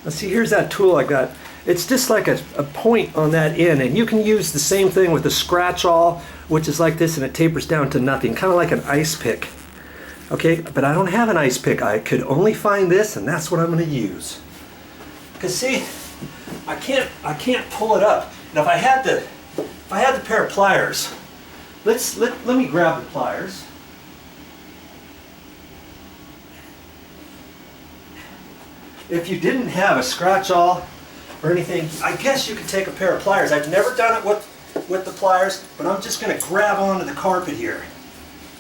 Now see, here's that tool I got. It's just like a point on that end, and you can use the same thing with the scratch awl, which is like this, and it tapers down to nothing, kind of like an ice pick. Okay, but I don't have an ice pick. I could only find this, and that's what I'm going to use. Because see, I can't pull it up. Now if I had the pair of pliers, let me grab the pliers. If you didn't have a scratch awl or anything, I guess you could take a pair of pliers. I've never done it with the pliers, but I'm just going to grab onto the carpet here.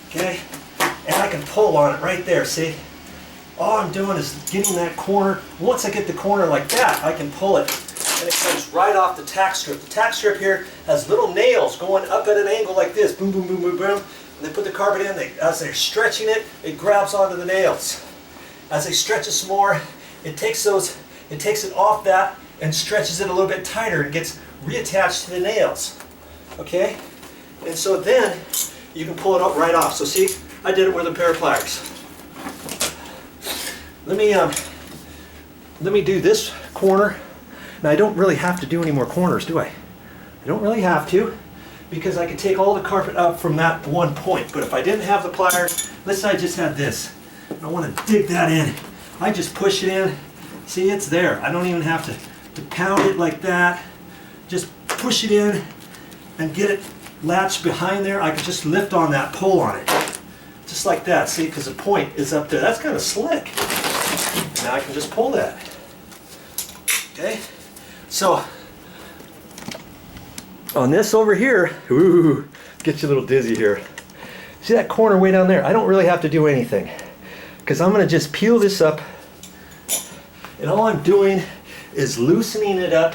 Okay? And I can pull on it right there, see? All I'm doing is getting that corner. Once I get the corner like that, I can pull it, and it comes right off the tack strip. The tack strip here has little nails going up at an angle like this. Boom, boom, boom, boom, boom. And they put the carpet in. As they're stretching it, it grabs onto the nails. As they stretch it some more, it takes it off that and stretches it a little bit tighter and gets reattached to the nails. Okay? And so then you can pull it up right off. So see, I did it with a pair of pliers. Let me do this corner. Now I don't really have to do any more corners, do I? I don't really have to, because I can take all the carpet up from that one point. But if I didn't have the pliers, let's say I just had this, and I want to dig that in. I just push it in. See, it's there. I don't even have to pound it like that. Just push it in and get it latched behind there. I can just lift on that, pull on it. Just like that, see, because the point is up there. That's kind of slick. Now I can just pull that. Okay? So, on this over here, ooh, get you a little dizzy here. See that corner way down there? I don't really have to do anything, because I'm going to just peel this up, and all I'm doing is loosening it up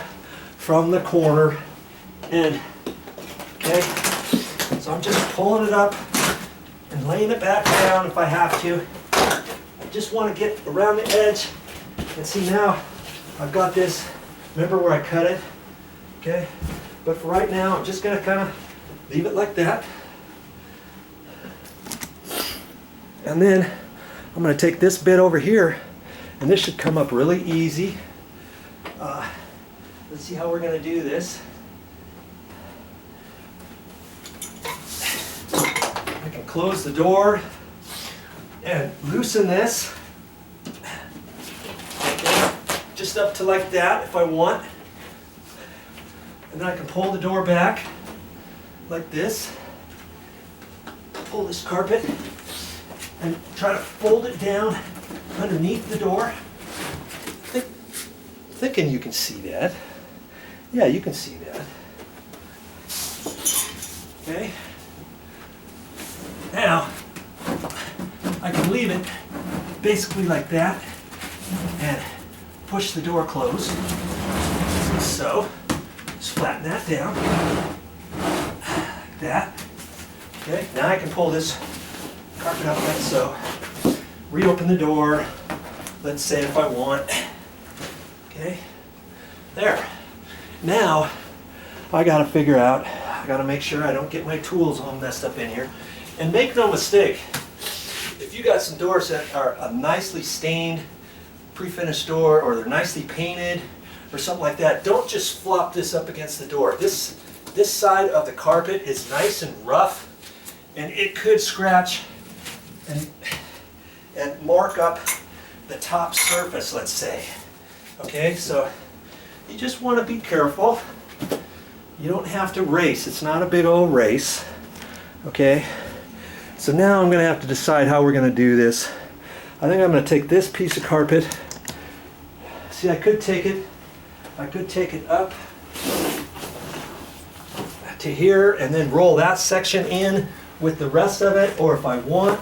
from the corner, and, okay, so I'm just pulling it up and laying it back down if I have to. I just want to get around the edge, and see now I've got this. Remember where I cut it? Okay, but for right now I'm just going to kind of leave it like that, and then I'm going to take this bit over here, and this should come up really easy. Let's see how we're going to do this. I can close the door and loosen this. Okay. Just up to like that if I want. And then I can pull the door back like this. Pull this carpet and try to fold it down underneath the door. Thinking you can see that. Yeah, you can see that. Okay. Now, I can leave it basically like that and push the door closed. So, just flatten that down. Like that. Okay, now I can pull this carpet up like so. Reopen the door, let's say if I want. Okay, there. Now, I gotta figure out, I gotta make sure I don't get my tools all messed up in here. And make no mistake, if you got some doors that are a nicely stained, pre-finished door, or they're nicely painted, or something like that, don't just flop this up against the door. This side of the carpet is nice and rough, and it could scratch and mark up the top surface, let's say. Okay, so you just want to be careful. You don't have to race. It's not a big old race. Okay, so now I'm going to have to decide how we're going to do this. I think I'm going to take this piece of carpet. See, I could take it up to here and then roll that section in with the rest of it, or if I want,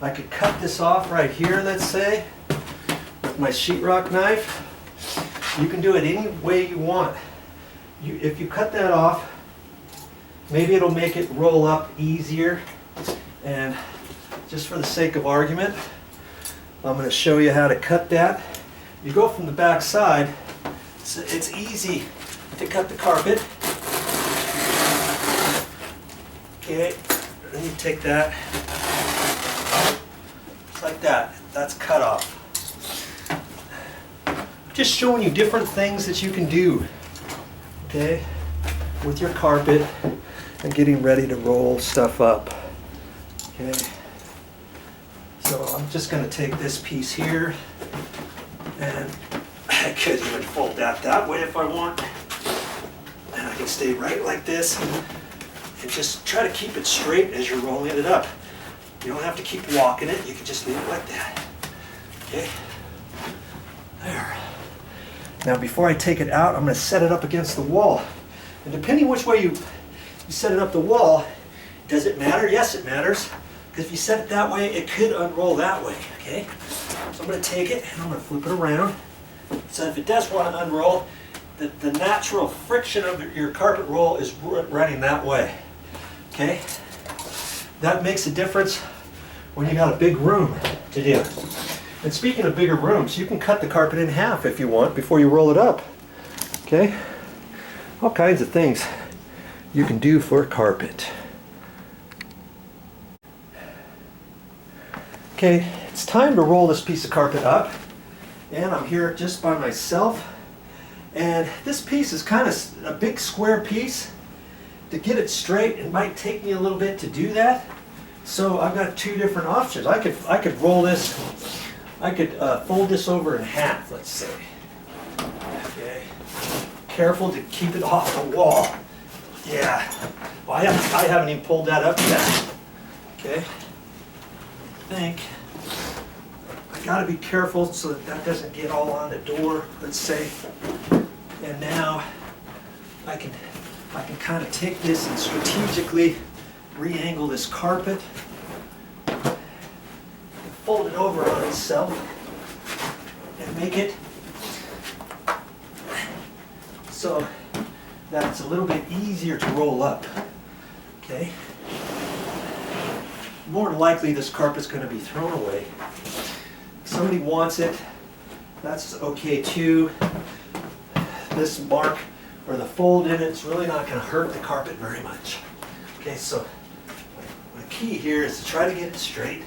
I could cut this off right here, let's say, with my sheetrock knife. You can do it any way you want. If you cut that off, maybe it'll make it roll up easier. And just for the sake of argument, I'm going to show you how to cut that. You go from the back side, so it's easy to cut the carpet. Okay, then you take that, just like that. That's cut off. just showing you different things that you can do, okay, with your carpet and getting ready to roll stuff up, okay. So I'm just going to take this piece here, and I could even fold that way if I want, and I can stay right like this and just try to keep it straight as you're rolling it up. You don't have to keep walking it, you can just leave it like that, okay. There. Now before I take it out, I'm going to set it up against the wall. And depending which way you set it up the wall, does it matter? Yes, it matters. Because if you set it that way, it could unroll that way, okay? So I'm going to take it and I'm going to flip it around. So if it does want to unroll, the natural friction of your carpet roll is running that way, okay? That makes a difference when you got a big room to do. And speaking of bigger rooms, you can cut the carpet in half if you want before you roll it up, okay? All kinds of things you can do for a carpet. Okay, it's time to roll this piece of carpet up, and I'm here just by myself, and this piece is kind of a big square piece. To get it straight, it might take me a little bit to do that, so I've got two different options. I could roll this, I could fold this over in half, let's say. Okay, careful to keep it off the wall. Yeah, well, I haven't even pulled that up yet. Okay. I think I got to be careful so that doesn't get all on the door, let's say. And now I can kind of take this and strategically re-angle this carpet, fold it over on itself, and make it so that it's a little bit easier to roll up. Okay. More than likely this carpet's going to be thrown away. If somebody wants it, that's okay too. This mark or the fold in it's really not going to hurt the carpet very much. Okay, so my key here is to try to get it straight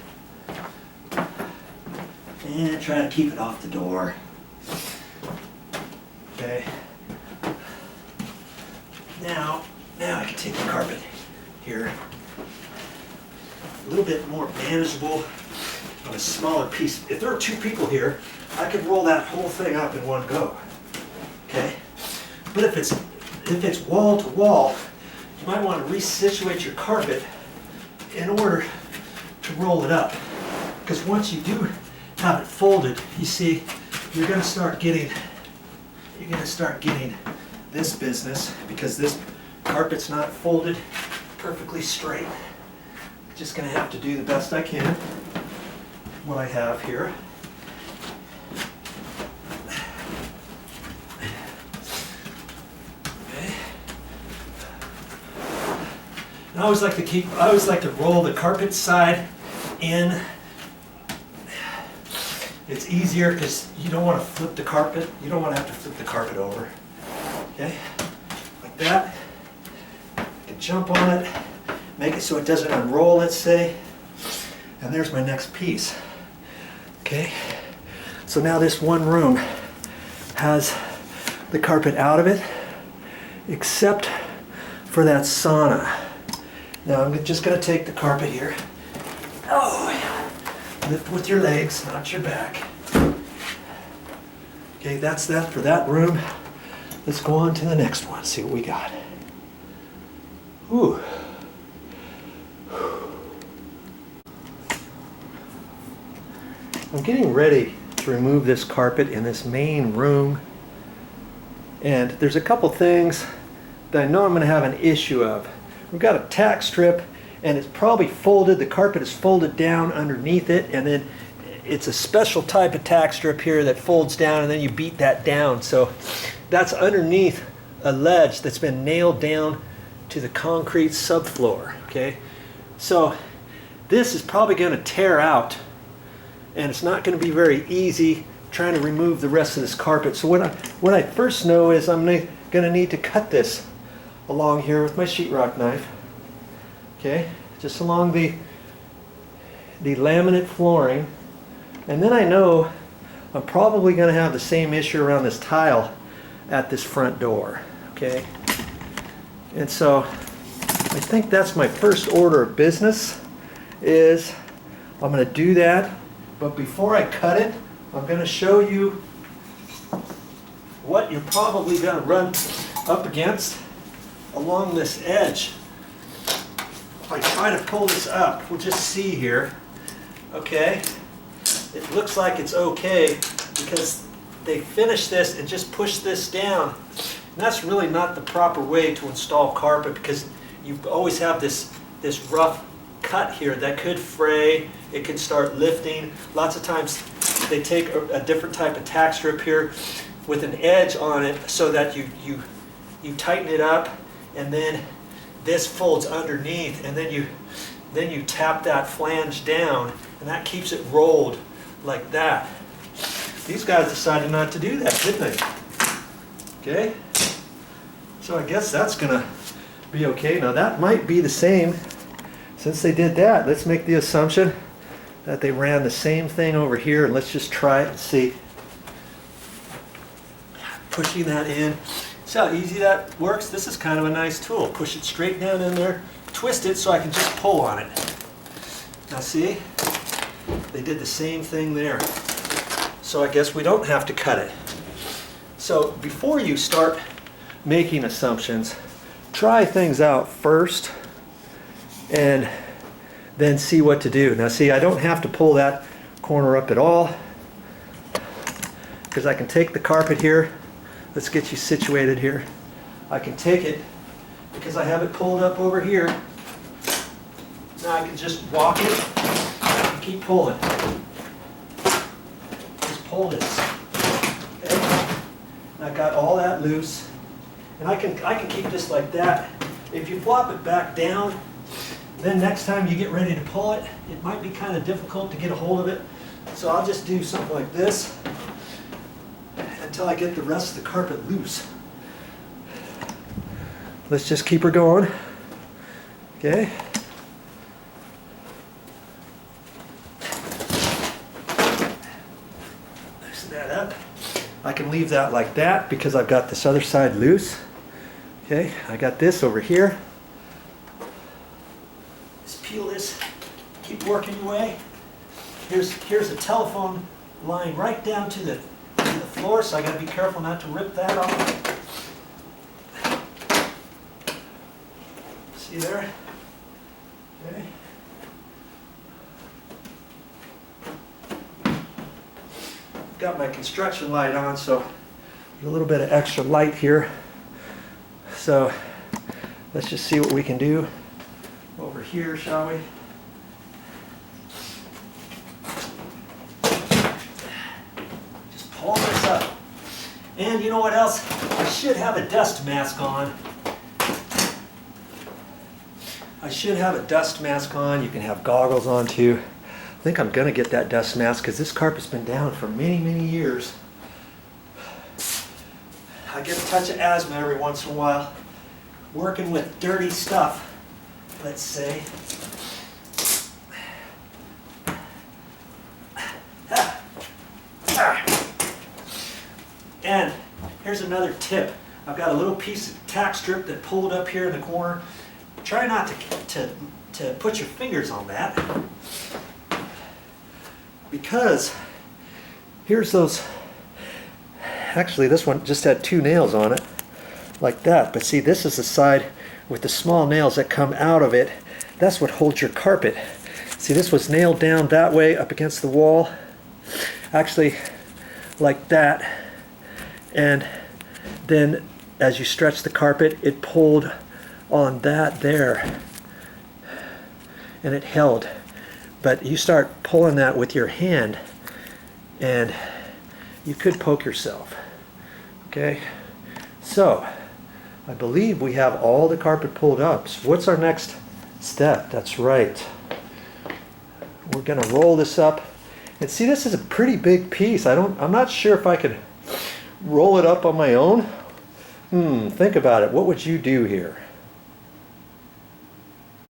and try to keep it off the door. Okay. Now I can take the carpet here. A little bit more manageable on a smaller piece. If there are two people here, I could roll that whole thing up in one go. Okay? But if it's wall to wall, you might want to resituate your carpet in order to roll it up. Because once you do have it folded, you see, you're going to start getting this business because this carpet's not folded perfectly straight. Just going to have to do the best I can what I have here. Okay. And I always like to roll the carpet side in. It's easier because you don't want to flip the carpet. You don't want to have to flip the carpet over. Okay, like that. You can jump on it. Make it so it doesn't unroll, let's say. And there's my next piece. Okay, so now this one room has the carpet out of it, except for that sauna. Now I'm just going to take the carpet here. Oh, yeah. Lift with your legs, not your back. Okay, that's that for that room. Let's go on to the next one, see what we got. Ooh. I'm getting ready to remove this carpet in this main room, and there's a couple things that I know I'm going to have an issue of. We've got a tack strip, and it's probably folded. The carpet is folded down underneath it, and then it's a special type of tack strip here that folds down, and then you beat that down. So that's underneath a ledge that's been nailed down to the concrete subfloor. Okay, so this is probably going to tear out, and it's not going to be very easy trying to remove the rest of this carpet. So what I first know is I'm going to need to cut this along here with my sheetrock knife. Okay, just along the laminate flooring, and then I know I'm probably going to have the same issue around this tile at this front door. Okay, and so I think that's my first order of business, is I'm going to do that. But before I cut it, I'm going to show you what you're probably going to run up against along this edge. If I try to pull this up, we'll just see here. Okay, it looks like it's okay because they finished this and just pushed this down. And that's really not the proper way to install carpet, because you always have this rough cut here that could fray. It could start lifting. Lots of times they take a different type of tack strip here with an edge on it so that you tighten it up, and then this folds underneath, and then you tap that flange down, and that keeps it rolled like that. These guys decided not to do that, didn't they? Okay, so I guess that's gonna be okay. Now that might be the same. Since they did that, let's make the assumption that they ran the same thing over here, and let's just try it and see. Pushing that in. See how easy that works? This is kind of a nice tool. Push it straight down in there, twist it so I can just pull on it. Now see? They did the same thing there. So I guess we don't have to cut it. So before you start making assumptions, try things out first and then see what to do. Now see, I don't have to pull that corner up at all, because I can take the carpet here. Let's get you situated here. I can take it because I have it pulled up over here. Now I can just walk it and keep pulling. Just pull this. Okay? And I got all that loose. And I can keep this like that. If you flop it back down, then next time you get ready to pull it, it might be kind of difficult to get a hold of it. So I'll just do something like this until I get the rest of the carpet loose. Let's just keep her going. Okay. Loosen that up. I can leave that like that because I've got this other side loose. Okay, I got this over here. Just peel this, keep working your way. Here's a telephone line right down to the floor, so I got to be careful not to rip that off. See there? Okay. Got my construction light on, so a little bit of extra light here. So let's just see what we can do over here, shall we? Just pull this up. And you know what else? I should have a dust mask on. I should have a dust mask on. You can have goggles on too. I think I'm gonna get that dust mask because this carpet's been down for many, many years. I get a touch of asthma every once in a while, working with dirty stuff, let's say. And here's another tip. I've got a little piece of tack strip that pulled up here in the corner. Try not to put your fingers on that, because here's those. Actually, this one just had 2 nails on it, like that. But see, this is the side with the small nails that come out of it. That's what holds your carpet. See, this was nailed down that way up against the wall. Actually, like that. And then as you stretch the carpet, it pulled on that there. And it held. But you start pulling that with your hand, and you could poke yourself. Okay, so I believe we have all the carpet pulled up. So what's our next step? That's right. We're gonna roll this up. And see, this is a pretty big piece. I'm not sure if I could roll it up on my own. Think about it. What would you do here?